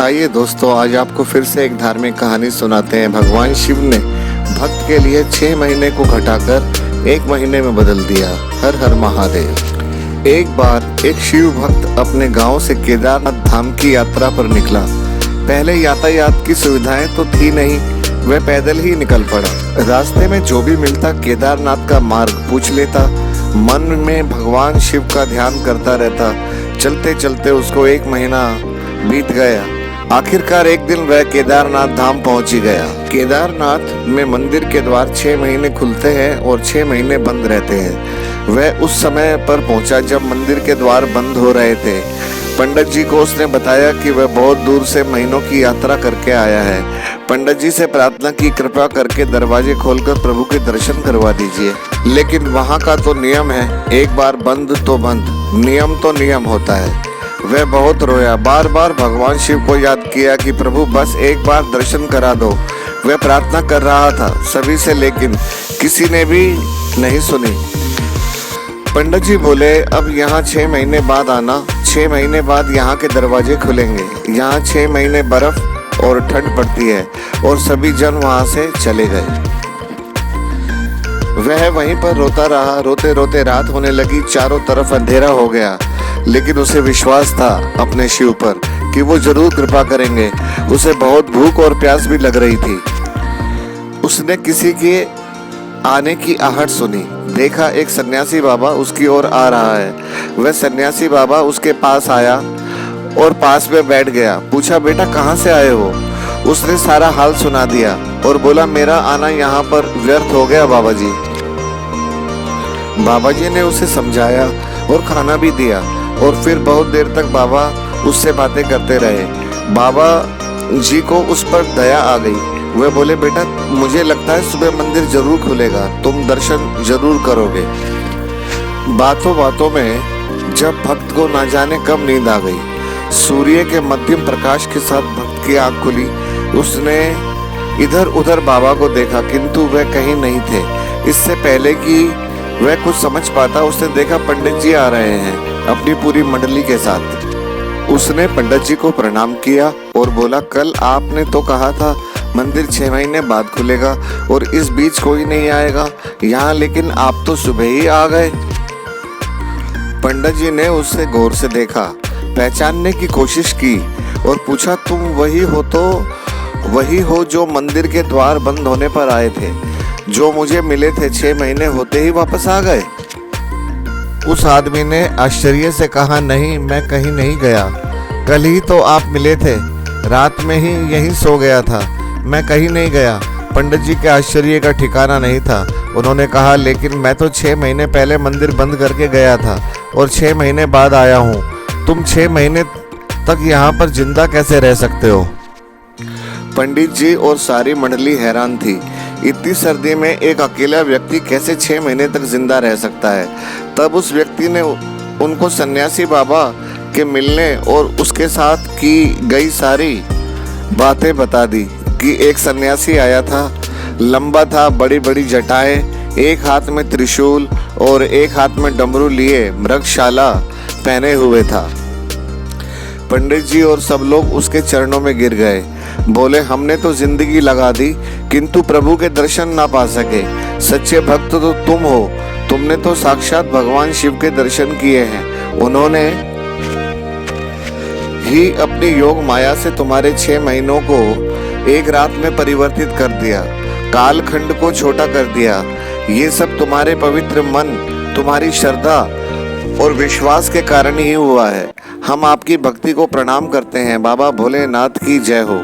आइए दोस्तों, आज आपको फिर से एक धार्मिक कहानी सुनाते हैं। भगवान शिव ने भक्त के लिए 6 महीने को घटाकर 1 महीने में बदल दिया। हर हर महादेव। एक बार एक शिव भक्त अपने गांव से केदारनाथ धाम की यात्रा पर निकला। पहले यातायात की सुविधाएं तो थी नहीं, वह पैदल ही निकल पड़ा। रास्ते में जो भी मिलता केदारनाथ का मार्ग पूछ लेता। मन में भगवान शिव का ध्यान करता रहता। चलते चलते उसको 1 महीना बीत गया। आखिरकार एक दिन वह केदारनाथ धाम पहुंच ही गया। केदारनाथ में मंदिर के द्वार 6 महीने खुलते हैं और 6 महीने बंद रहते हैं। वह उस समय पर पहुंचा जब मंदिर के द्वार बंद हो रहे थे। पंडित जी को उसने बताया कि वह बहुत दूर से महीनों की यात्रा करके आया है। पंडित जी से प्रार्थना की, कृपा करके दरवाजे खोलकर प्रभु के दर्शन करवा दीजिए। लेकिन वहाँ का तो नियम है, एक बार बंद तो बंद, नियम तो नियम होता है। वह बहुत रोया, बार बार भगवान शिव को याद किया कि प्रभु बस एक बार दर्शन करा दो। वह प्रार्थना कर रहा था सभी से, लेकिन किसी ने भी नहीं सुनी। पंडित जी बोले, अब यहाँ 6 महीने बाद आना। 6 महीने बाद यहाँ के दरवाजे खुलेंगे। यहाँ 6 महीने बर्फ और ठंड पड़ती है। और सभी जन वहाँ से चले गए। वह वहीं पर रोता रहा। रोते रोते रात होने लगी, चारों तरफ अंधेरा हो गया। लेकिन उसे विश्वास था अपने शिव पर कि वो जरूर कृपा करेंगे। उसे बहुत भूख और प्यास भी लग रही थी। उसने किसी के आने की आहट सुनी। देखा एक सन्यासी बाबा उसकी ओर आ रहा है। वह सन्यासी बाबा उसके पास आया और पास में बैठ गया। पूछा, बेटा कहाँ से आए हो? उसने सारा हाल सुना दिया और बोला, मेरा आना यहाँ पर व्यर्थ हो गया बाबा जी। बाबा जी ने उसे समझाया और खाना भी दिया। और फिर बहुत देर तक बाबा उससे बातें करते रहे। बाबा जी को उस पर दया आ गई। वे बोले, बेटा मुझे लगता है सुबह मंदिर जरूर खुलेगा, तुम दर्शन जरूर करोगे। बातों बातों में जब भक्त को ना जाने कब नींद आ गई। सूर्य के मध्यम प्रकाश के साथ भक्त की आंख खुली। उसने इधर उधर बाबा को देखा, किंतु वह कहीं नहीं थे। इससे पहले कि वह कुछ समझ पाता, उसने देखा पंडित जी आ रहे हैं अपनी पूरी मंडली के साथ। उसने पंडित जी को प्रणाम किया और बोला, कल आपने तो कहा था मंदिर 6 महीने बाद खुलेगा और इस बीच कोई नहीं आएगा यहाँ, लेकिन आप तो सुबह ही आ गए। पंडित जी ने उससे गौर से देखा, पहचानने की कोशिश की और पूछा, तुम वही हो जो मंदिर के द्वार बंद होने पर आए थे, जो मुझे मिले थे 6 महीने होते ही वापस आ गए? उस आदमी ने आश्चर्य से कहा, नहीं, मैं कहीं नहीं गया। कल ही तो आप मिले थे, रात में ही यहीं सो गया था, मैं कहीं नहीं गया। पंडित जी के आश्चर्य का ठिकाना नहीं था। उन्होंने कहा, लेकिन मैं तो 6 महीने पहले मंदिर बंद करके गया था और 6 महीने बाद आया हूँ। तुम 6 महीने तक यहाँ पर जिंदा कैसे रह सकते हो? पंडित जी और सारी मंडली हैरान थी। इतनी सर्दी में एक अकेला व्यक्ति कैसे 6 महीने तक जिंदा रह सकता है? तब उस व्यक्ति ने उनको सन्यासी बाबा के मिलने और उसके साथ की गई सारी बातें बता दी कि एक सन्यासी आया था, लंबा था, बड़ी बड़ी जटाएं, एक हाथ में त्रिशूल और एक हाथ में डमरू लिए मृगशाला पहने हुए था। पंडित जी और सब लोग उसके चरणों में गिर गए। बोले, हमने तो जिंदगी लगा दी किंतु प्रभु के दर्शन ना पा सके। सच्चे भक्त तो तुम हो, तुमने तो साक्षात भगवान शिव के दर्शन किए हैं। उन्होंने ही अपनी योग माया से तुम्हारे 6 महीनों को एक रात में परिवर्तित कर दिया, कालखंड को छोटा कर दिया। ये सब तुम्हारे पवित्र मन, तुम्हारी श्रद्धा और विश्वास के कारण ही हुआ है। हम आपकी भक्ति को प्रणाम करते हैं। बाबा भोलेनाथ की जय हो।